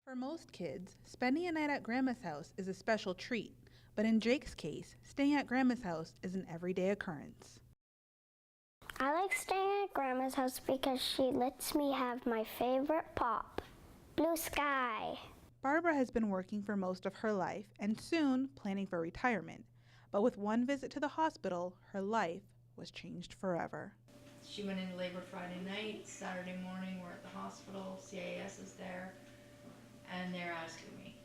For most kids, spending a night at Grandma's house is a special treat, but in Jake's case, staying at Grandma's house is an everyday occurrence. I like staying at Grandma's house because she lets me have my favorite pop, Blue Sky. Barbara has been working for most of her life and soon planning for retirement, but with one visit to the hospital, her life was changed forever. She went into labor Friday night, Saturday morning we're at the hospital, CAS is there, and they're asking me,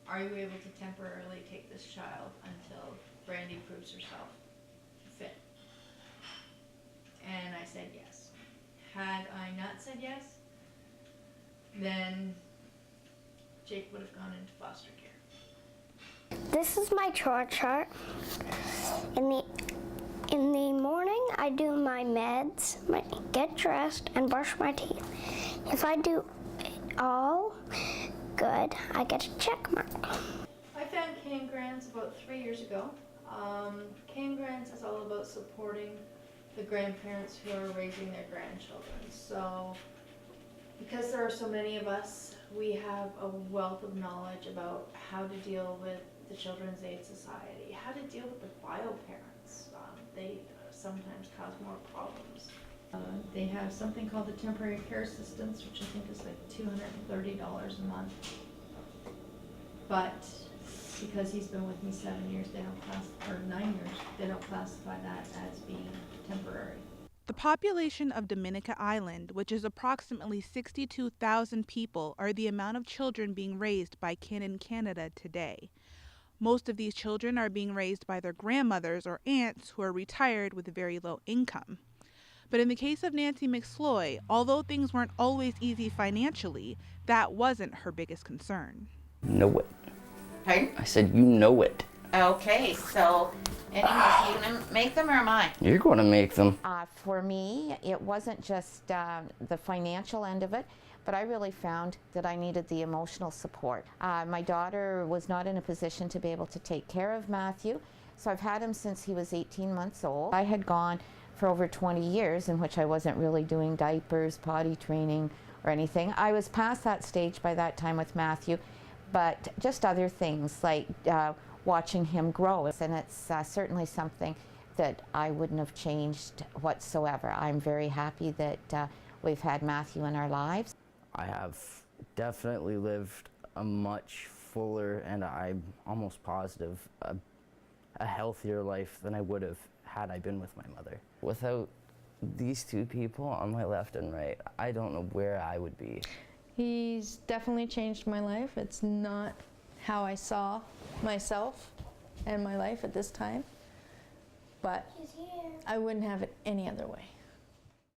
are you able to temporarily take this child until Brandy proves herself fit? And I said yes. Had I not said yes, then Jake would have gone into foster care. This is my chore chart. In the morning, I do my meds, get dressed, and brush my teeth. If I do all good, I get a check mark. I found Cane Grants about 3 years ago. Cane Grants is all about supporting the grandparents who are raising their grandchildren. So, because there are so many of us, we have a wealth of knowledge about how to deal with the Children's Aid Society, how to deal with the bio parents. They sometimes cause more problems. They have something called the temporary care assistance, which I think is like $230 a month. But because he's been with me 7 years, they don't or 9 years, they don't classify that as being temporary. The population of Dominica Island, which is approximately 62,000 people, are the amount of children being raised by Kin in Canada today. Most of these children are being raised by their grandmothers or aunts who are retired with very low income. But in the case of Nancy McSloy, although things weren't always easy financially, that wasn't her biggest concern. Know it. Pardon? I said you know it. Okay, so anyways, are you gonna make them or am I? You're going to make them. For me, it wasn't just the financial end of it, but I really found that I needed the emotional support. My daughter was not in a position to be able to take care of Matthew, so I've had him since he was 18 months old. I had gone for over 20 years in which I wasn't really doing diapers, potty training, or anything. I was past that stage by that time with Matthew, but just other things like watching him grow, and it's certainly something that I wouldn't have changed whatsoever. I'm very happy that we've had Matthew in our lives. I have definitely lived a much fuller, and I'm almost positive, a healthier life than I would have had I been with my mother. Without these two people on my left and right, I don't know where I would be. He's definitely changed my life. It's not how I saw myself and my life at this time, but I wouldn't have it any other way.